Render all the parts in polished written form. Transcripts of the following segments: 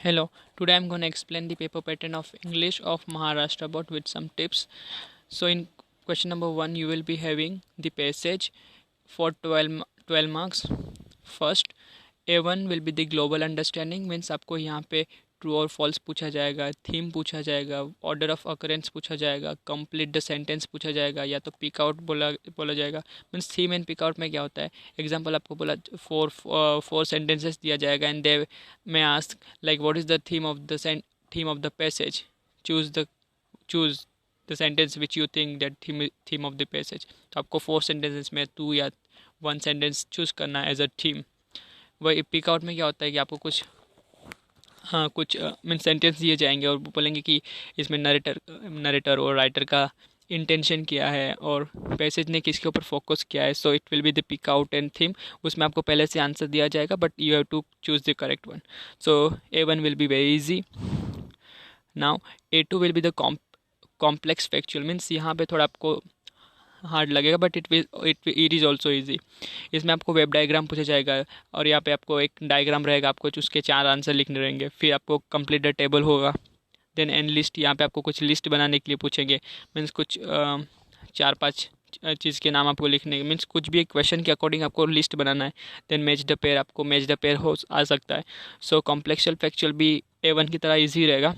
Hello, today I'm going to explain the paper pattern of English of Maharashtra board with some tips. So, in question number 1, you will be having the passage for 12 marks. First, A1 will be the global understanding, means आपको यहाँ पे true और false पूछा जाएगा, theme पूछा जाएगा, order of occurrence पूछा जाएगा, कंप्लीट द सेंटेंस पूछा जाएगा, या तो पिक आउट बोला बोला जाएगा। Means theme and pick out में क्या होता है, एग्जांपल आपको बोला फोर सेंटेंसेस दिया जाएगा एंड दे में ask like what is the theme of the passage, choose the choose the sentence which you think that theme of the passage. तो आपको फोर सेंटेंसेस में टू या वन सेंटेंस चूज करना है as a theme. वही pick out में क्या होता है कि आपको कुछ मीन सेंटेंस दिए जाएंगे और बोलेंगे कि इसमें नरेटर और राइटर का इंटेंशन क्या है और पैसेज ने किसके ऊपर फोकस किया है। So it will be the pick out and theme. उसमें आपको पहले से आंसर दिया जाएगा but you have to choose the correct one. So A1 will be very easy. Now A2 will be the complex factual, means यहाँ पे थोड़ा आपको हार्ड लगेगा but it is also easy. इसमें आपको वेब डायग्राम पूछा जाएगा और यहाँ पे आपको एक डायग्राम रहेगा, आपको उसके 4 आंसर लिखने रहेंगे। फिर आपको कंप्लीट द टेबल होगा, देन एंड लिस्ट, यहाँ पे आपको कुछ लिस्ट बनाने के लिए पूछेंगे। मीन्स कुछ 4-5 चीज़ के नाम आपको लिखने, मीन्स कुछ भी एक क्वेश्चन के अकॉर्डिंग आपको लिस्ट बनाना है। देन मैच द पेयर, आपको मैच द पेयर हो आ सकता है। सो कॉम्प्लेक्सल फैक्चुअल भी A1 की तरह ईजी रहेगा।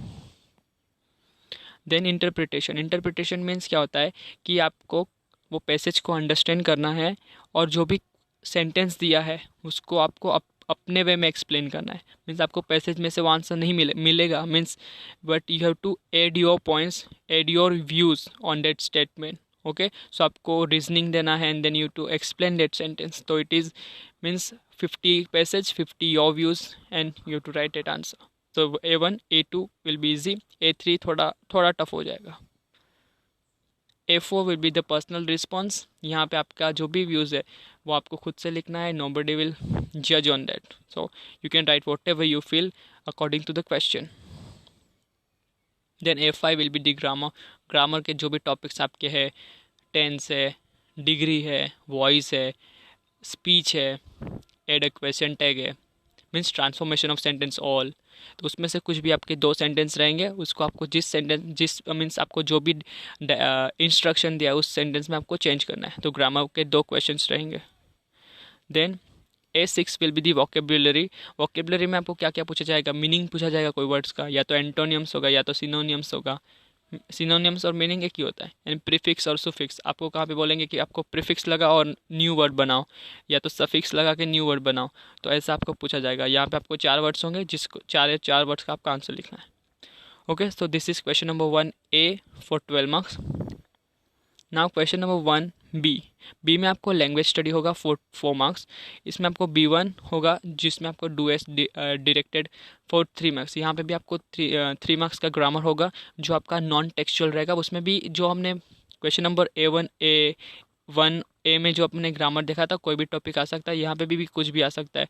देन इंटरप्रिटेशन मीन्स क्या होता है कि आपको वो पैसेज को अंडरस्टैंड करना है और जो भी सेंटेंस दिया है उसको आपको अपने वे में एक्सप्लेन करना है। मीन्स आपको पैसेज में से वो आंसर नहीं मिलेगा, means but you have to add your points, add your views on that statement. Okay, so आपको रीजनिंग देना है and then you to explain that sentence. तो it is means 50 passage, 50 your views and you to write that answer. तो A1 A2 will be easy, A3 थोड़ा tough हो जाएगा। A4 will be the personal response. यहाँ पे आपका जो भी व्यूज़ है वो आपको खुद से लिखना है, नोबडी विल जज on that. So you can write whatever you feel according to the question. Then A5 will be the grammar के जो भी टॉपिक्स आपके हैं, टेंस है, डिग्री है, वॉइस है, स्पीच है, एड अ क्वेश्चन टैग है, means transformation of sentence all. तो उसमें से कुछ भी आपके 2 सेंटेंस रहेंगे, उसको आपको जिस मीन्स आपको जो भी इंस्ट्रक्शन दिया है उस सेंटेंस में आपको चेंज करना है। तो ग्रामर के 2 क्वेश्चंस रहेंगे। Then A6 will be the vocabulary में आपको क्या क्या पूछा जाएगा, मीनिंग पूछा जाएगा कोई वर्ड्स का, या तो एंटोनियम्स होगा या तो सिनोनियम्स होगा। सिनोनियम्स और मीनिंग एक ही होता है। एंड प्रीफिक्स और सुफिक्स, आपको कहाँ पे बोलेंगे कि आपको प्रीफिक्स लगा और न्यू वर्ड बनाओ, या तो सफिक्स लगा के न्यू वर्ड बनाओ। तो ऐसा आपको पूछा जाएगा। यहाँ पे आपको 4 वर्ड्स होंगे, जिसको 4 वर्ड्स का आपका आंसर लिखना है। Okay, so this is question number 1A for 12 marks. Now question number 1B में आपको लैंग्वेज स्टडी होगा 4 मार्क्स। इसमें आपको B1 होगा जिसमें आपको do S directed for 3 marks. यहाँ पे भी आपको 3 मार्क्स का ग्रामर होगा जो आपका नॉन टेक्सचुअल रहेगा। उसमें भी जो हमने क्वेश्चन नंबर A1 में जो अपने ग्रामर देखा था, कोई भी टॉपिक आ सकता है, यहाँ पे भी कुछ भी आ सकता है।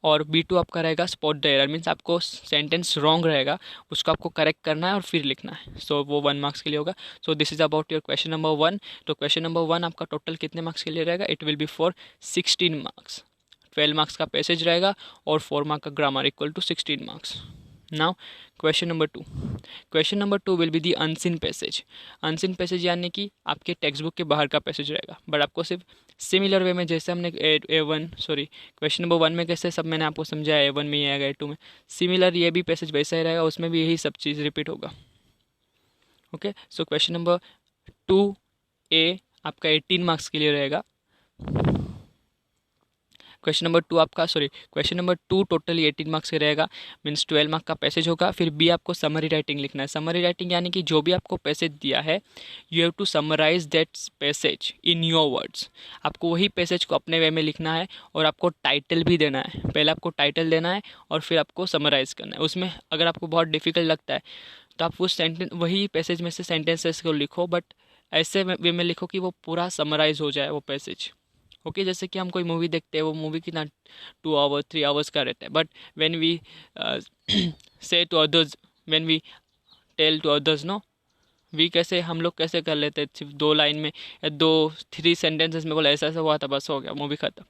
और B2 आपका रहेगा स्पॉट द एरर, मीन्स आपको सेंटेंस रॉन्ग रहेगा, उसको आपको करेक्ट करना है और फिर लिखना है। सो वो 1 मार्क्स के लिए होगा। So this is about your question number 1। तो क्वेश्चन नंबर 1 आपका टोटल कितने मार्क्स के लिए रहेगा, it will be for 16 marks. 12 marks का पैसेज रहेगा और 4 मार्क का grammar equal to 16 marks. Now question number 2 will be the unseen passage. Unseen passage यानी कि आपके टेक्स्ट बुक के बाहर का पैसेज रहेगा, बट आपको सिर्फ सिमिलर वे में जैसे हमने क्वेश्चन नंबर 1 में कैसे सब मैंने आपको समझाया, A1 में ही आएगा, A2 में सिमिलर ये भी पैसेज वैसा ही रहेगा, उसमें भी यही सब चीज़ रिपीट होगा। Okay, so question number 2A आपका 18 मार्क्स के लिए रहेगा। क्वेश्चन नंबर 2 टोटली 18 मार्क्स का रहेगा, मीन्स 12 मार्क का पैसेज होगा। फिर B आपको समरी राइटिंग लिखना है। समरी राइटिंग यानी कि जो भी आपको पैसेज दिया है, you have to summarise that passage in your words. आपको वही पैसेज को अपने वे में लिखना है और आपको टाइटल भी देना है। पहले आपको टाइटल देना है और फिर आपको समराइज करना है। उसमें अगर आपको बहुत डिफिकल्ट लगता है तो आप वो वही पैसेज में से सेंटेंसेस को लिखो, बट ऐसे वे में लिखो कि वो पूरा समराइज हो जाए वो पैसेज। ओके, जैसे कि हम कोई मूवी देखते हैं, वो मूवी कितना 2 आवर्स 3 आवर्स का रहता है, but when we say to others, when we tell to others, no we कैसे हम लोग कैसे कर लेते हैं, सिर्फ 2 लाइन में या 2-3 सेंटेंसेस में बोला ऐसा ऐसा हुआ था, बस हो गया, मूवी खत्म।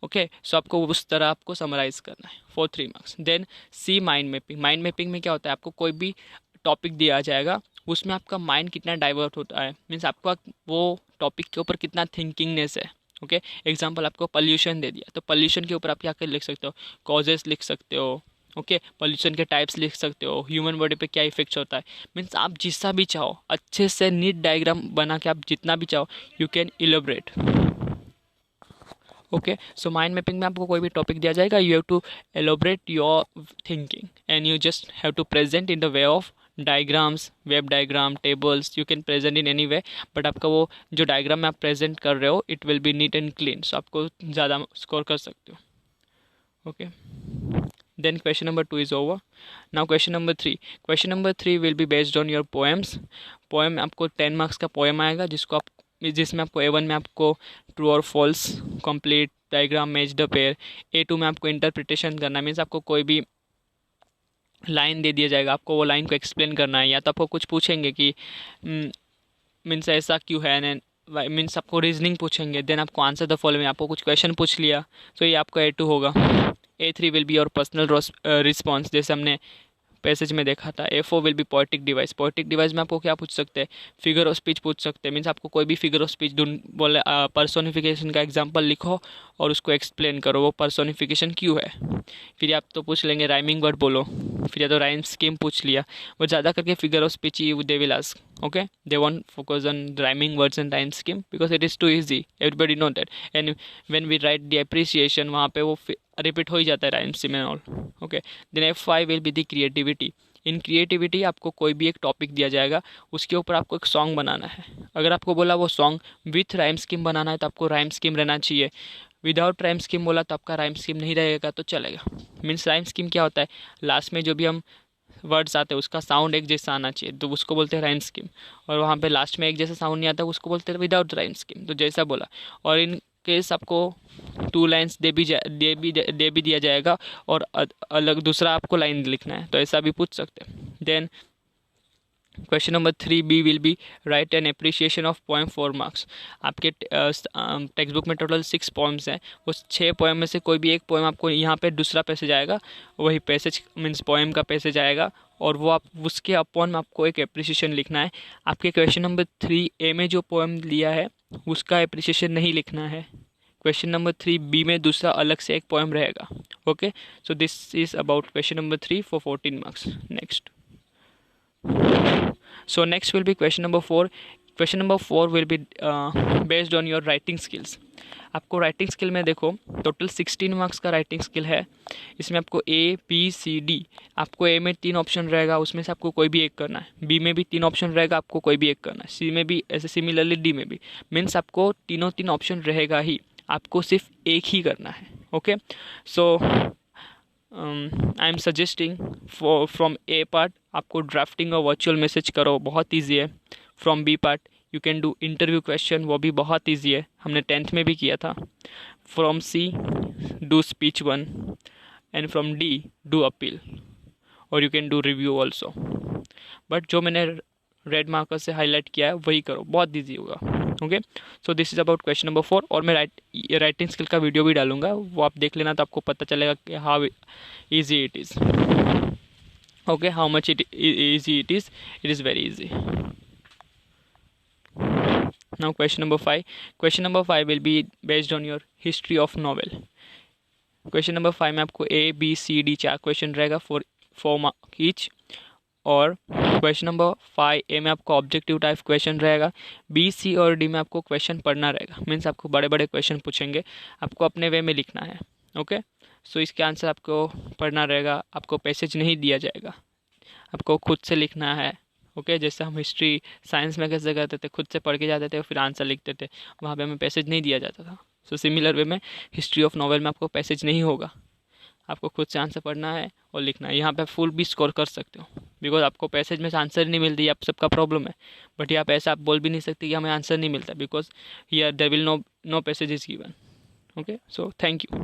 ओके, सो आपको उस तरह आपको समराइज करना है for 3 marks. Then C mind mapping. Mind mapping में क्या होता है, आपको कोई भी टॉपिक दिया जाएगा, उसमें आपका माइंड कितना डाइवर्ट होता है, मीन्स आपका वो टॉपिक के ऊपर कितना थिंकिंगनेस है। ओके, एग्जांपल आपको पोल्यूशन दे दिया, तो पोल्यूशन के ऊपर आप क्या कर लिख सकते हो, कॉजेस लिख सकते हो। ओके, पोल्यूशन के टाइप्स लिख सकते हो, ह्यूमन बॉडी पे क्या इफेक्ट्स होता है, मीन्स आप जितना भी चाहो अच्छे से नीट डायग्राम बना के आप जितना भी चाहो you can elaborate. Okay, so mind mapping में आपको कोई भी टॉपिक दिया जाएगा, you have to elaborate your thinking and you just have to present in the way of diagrams, web diagram, tables, you can present in any way, but आपका वो जो diagram में आप प्रेजेंट कर रहे हो it will be neat and clean, so आपको ज़्यादा स्कोर कर सकते हो। Okay, then question number 2 is over. Now question number 3. Question number 3 will be based on your poems. Poem आपको 10 मार्क्स का पोएम आएगा, जिसमें आपको A1 में आपको ट्रू और false, complete, diagram, match the pair. A2 में आपको इंटरप्रिटेशन करना, मीन्स आपको कोई भी लाइन दे दिया जाएगा, आपको वो लाइन को एक्सप्लेन करना है, या तो आपको कुछ पूछेंगे कि मीन्स ऐसा क्यों है, एंड मीन्स आपको रीजनिंग पूछेंगे, देन आपको आंसर द फॉलोइंग, आपको कुछ क्वेश्चन पूछ लिया, तो ये आपका A2 होगा। A3 will be your personal response, जैसे हमने पैसेज में देखा था। A4 will be poetic device. Poetic device में आपको क्या पूछ सकते हैं, फिगर ऑफ स्पीच पूछ सकते हैं, मीन्स आपको कोई भी फिगर ऑफ स्पीच बोले, पर्सोनिफिकेशन का एग्जांपल लिखो और उसको एक्सप्लेन करो, वो पर्सोनिफिकेशन क्यों है। फिर आप तो पूछ लेंगे राइमिंग वर्ड बोलो, फिर या तो राइम स्कीम पूछ लिया, वो ज़्यादा करके फिगर ऑफ स्पीच ही they will ask. Okay, they want focus on rhyming words and rhyme scheme because it is too easy, everybody know that, and when we write the appreciation वहाँ पे वो repeat हो ही जाता है rhyme scheme and all. Okay, then F5 will be the creativity. In creativity आपको कोई भी एक टॉपिक दिया जाएगा, उसके ऊपर आपको एक सॉन्ग बनाना है। अगर आपको बोला वो सॉन्ग विथ राइम स्कीम बनाना है, तो आपको राइम स्कीम रहना चाहिए। विदाउट राइम स्कीम बोला तो आपका राइम स्कीम नहीं रहेगा तो चलेगा। मीन्स राइम स्कीम क्या होता है, लास्ट में जो भी हम वर्ड्स आते हैं उसका साउंड एक जैसा आना चाहिए, तो उसको बोलते हैं राइम स्कीम, और वहाँ पे लास्ट में एक जैसा साउंड नहीं आता उसको बोलते हैं विदाउट राइम स्कीम, तो जैसा बोला। और इन केस आपको 2 लाइन्स दे भी दिया जाएगा और अलग दूसरा आपको लाइन लिखना है, तो ऐसा भी पूछ सकते हैं। Then question number 3B will be write an appreciation of poem 4 marks. आपके टेक्स्ट बुक में टोटल 6 पोएम्स हैं, उस 6 पोएम में से कोई भी एक पोएम आपको यहाँ पे दूसरा पैसेज आएगा, वही पैसेज मीन्स पोएम का पैसेज आएगा, और वो आप उसके अपॉन में आपको एक एप्रिसिएशन लिखना है। आपके क्वेश्चन नंबर 3A में जो पोएम लिया है उसका एप्रिसिएशन नहीं लिखना है। क्वेश्चन नंबर 3B में दूसरा अलग से एक पोएम रहेगा। Okay, so this is about question number 3 for 14 marks. Next, so next will be question number 4. Question number 4 will be based on your writing skills. आपको राइटिंग स्किल में देखो total 16 marks का राइटिंग स्किल है। इसमें आपको A, B, C, D, आपको A में 3 option रहेगा, उसमें से आपको कोई भी एक करना है। B में भी 3 ऑप्शन रहेगा, आपको कोई भी एक करना है। C में भी ऐसे, सिमिलरली D में भी, मीन्स आपको तीन ऑप्शन रहेगा ही, आपको सिर्फ एक ही करना है। Okay, so I am suggesting from A part आपको ड्राफ्टिंग और वर्चुअल मैसेज करो, बहुत ईजी है। From B part you can do interview question, वो भी बहुत ईजी है, हमने 10th में भी किया था। From C do speech 1 and from D do appeal, और you can do review also. But जो मैंने रेड मार्कर से हाईलाइट किया है वही करो, बहुत ईजी होगा। Okay, so this is about question number 4, और मैं राइटिंग स्किल का वीडियो भी डालूंगा, वो आप देख लेना, तो आपको पता चलेगा कि how easy it is. Okay, how much easy it is very easy. Now question number 5. Question number 5 will be based on your history of novel. Question number 5 में आपको A, B, C, D 4 question रहेगा, 4 mark each. और question number 5A में आपको objective type question रहेगा। B, C और D में आपको क्वेश्चन पढ़ना रहेगा, मीन्स आपको बड़े बड़े क्वेश्चन पूछेंगे, आपको अपने वे में लिखना है। ओके, सो इसके आंसर आपको पढ़ना रहेगा, आपको पैसेज नहीं दिया जाएगा, आपको खुद से लिखना है। ओके, जैसे हम हिस्ट्री साइंस में कैसे करते थे, खुद से पढ़ के जाते थे और फिर आंसर लिखते थे, वहाँ पे हमें पैसेज नहीं दिया जाता था। सो सिमिलर वे में हिस्ट्री ऑफ नॉवेल में आपको पैसेज नहीं होगा, आपको खुद से आंसर पढ़ना है और लिखना है। यहाँ पे फुल भी स्कोर कर सकते हो, बिकॉज आपको पैसेज में से आंसर नहीं मिलती, आप सबका प्रॉब्लम है। बट यहाँ पे ऐसा आप बोल भी नहीं सकते कि हमें आंसर नहीं मिलता, because here there will no passage is given. Okay, so thank you.